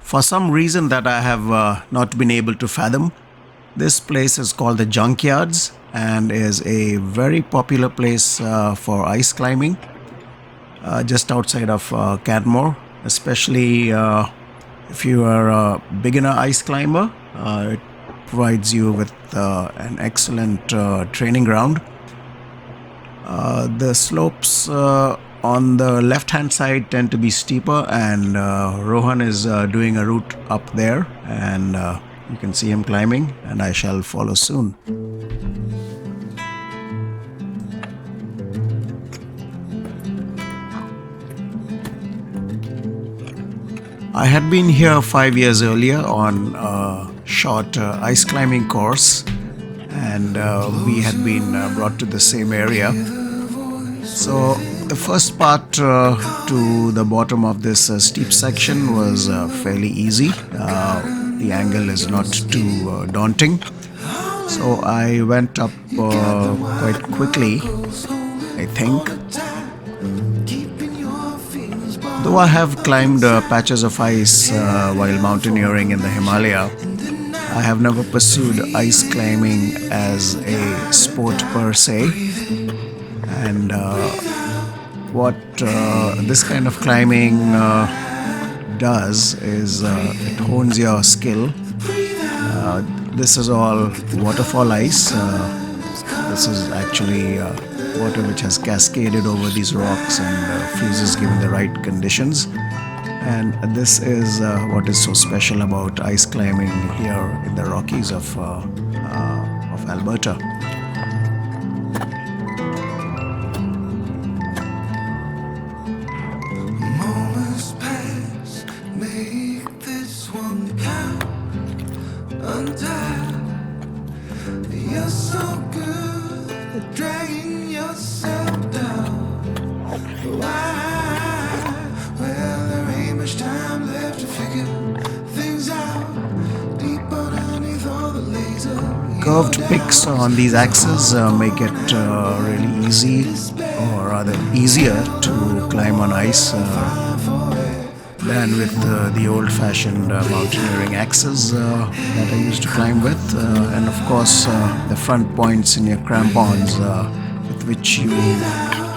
For some reason that I have not been able to fathom, this place is called the Junkyards and is a very popular place for ice climbing just outside of Canmore, especially if you are a beginner ice climber. It provides you with an excellent training ground. The slopes on the left hand side tend to be steeper, and Rohan is doing a route up there, and you can see him climbing, and I shall follow soon. I had been here 5 years earlier on a short ice climbing course, and we had been brought to the same area. So the first part to the bottom of this steep section was fairly easy. The angle is not too daunting. So I went up quite quickly, I think. Though I have climbed patches of ice while mountaineering in the Himalaya, I have never pursued ice climbing as a sport per se. And what this kind of climbing does is it hones your skill. This is all waterfall ice. This is actually water which has cascaded over these rocks and freezes given the right conditions. And this is what is so special about ice climbing here in the Rockies of Alberta. You're so good at dragging yourself down. Why? Well, there ain't much time left to figure things out. Deep underneath all the laser. Curved picks on these axes make it really easy, or rather easier, to climb on ice than with the old-fashioned mountaineering axes that I used to climb with. And of course, the front points in your crampons with which you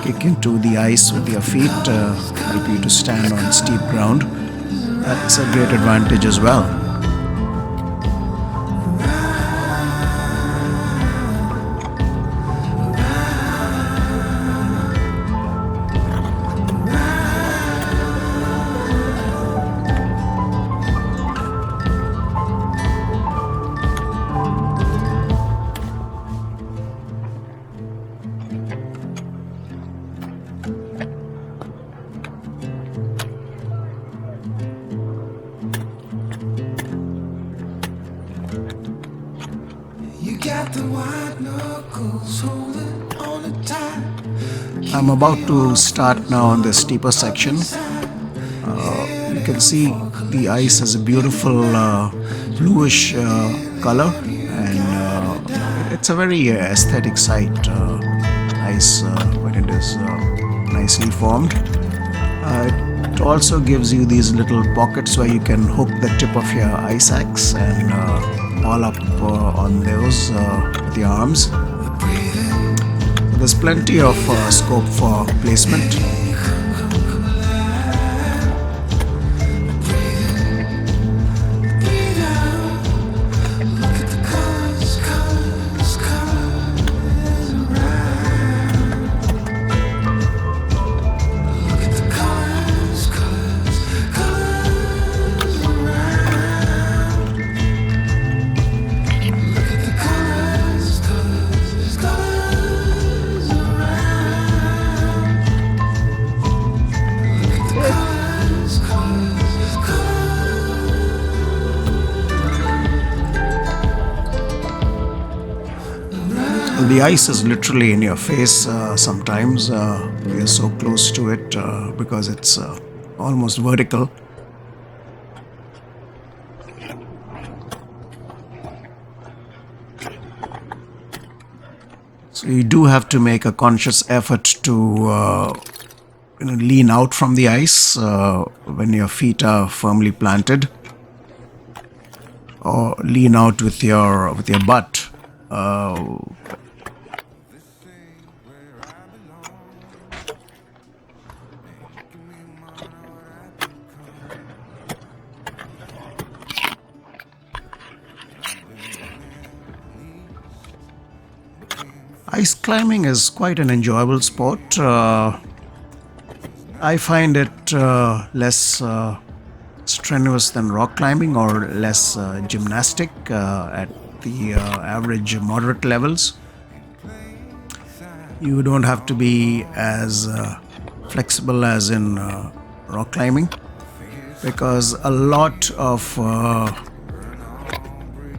kick into the ice with your feet help you to stand on steep ground. That's a great advantage as well. You got the white knuckles holding on it tight. I'm about to start now on the steeper section. You can see the ice has a beautiful bluish color, and it's a very aesthetic sight, ice when it is nicely formed. It also gives you these little pockets where you can hook the tip of your ice axe and haul up on those with your arms. There's plenty of scope for placement. The ice is literally in your face sometimes. We are so close to it because it's almost vertical. So you do have to make a conscious effort to lean out from the ice when your feet are firmly planted. or lean out with your butt. Ice climbing is quite an enjoyable sport. I find it less strenuous than rock climbing, or less gymnastic at the average moderate levels. You don't have to be as flexible as in rock climbing, because a lot of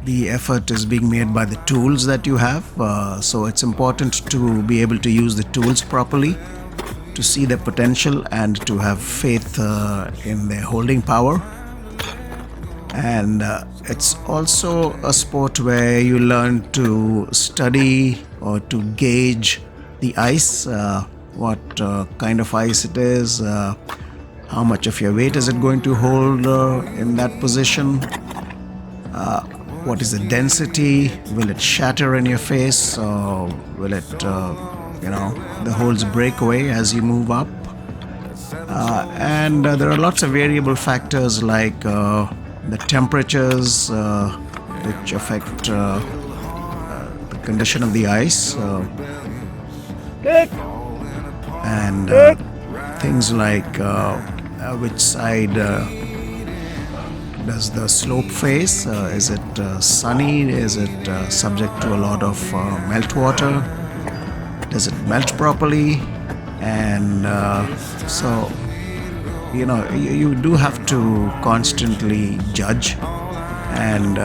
the effort is being made by the tools that you have. So it's important to be able to use the tools properly, to see their potential, and to have faith in their holding power. And it's also a sport where you learn to study or to gauge the ice, what kind of ice it is, how much of your weight is it going to hold in that position, what is the density, will it shatter in your face, or will it, the holes break away as you move up. And there are lots of variable factors like the temperatures, which affect the condition of the ice, and things like which side does the slope face. Is it sunny? Is it subject to a lot of meltwater? Does it melt properly? And so you do have to constantly judge, and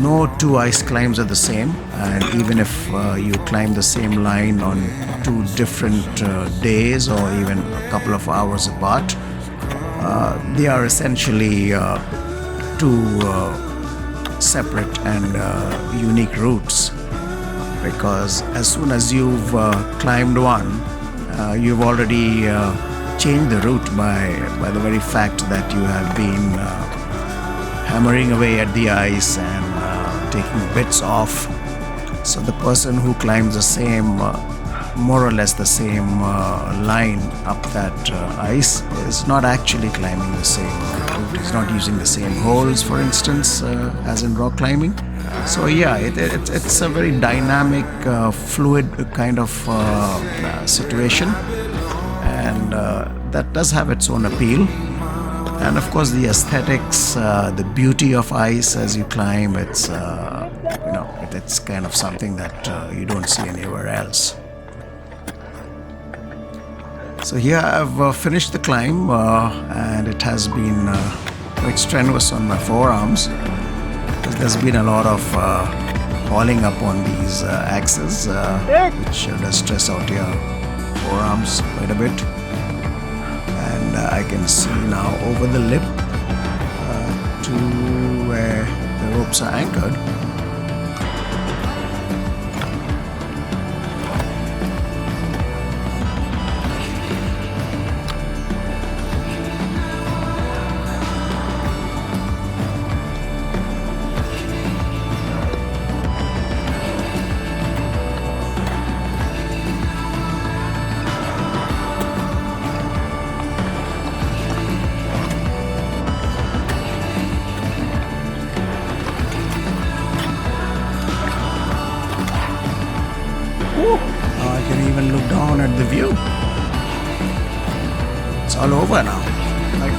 no two ice climbs are the same. And even if you climb the same line on two different days, or even a couple of hours apart, they are essentially two separate and unique routes, because as soon as you've climbed one, you've already changed the route by the very fact that you have been hammering away at the ice and taking bits off. So the person who climbs the same, more or less the same line up that ice, is not actually climbing the same route. He's not using the same holes, for instance, as in rock climbing. So yeah, it's a very dynamic, fluid kind of situation, and that does have its own appeal. And of course, the aesthetics, the beauty of ice as you climb, it's it's kind of something that you don't see anywhere else. So here I've finished the climb, and it has been quite strenuous on my forearms, because there's been a lot of hauling up on these axes, which does stress out your forearms quite a bit. And I can see now over the lip to where the ropes are anchored. I can even look down at the view. It's all over now. Like,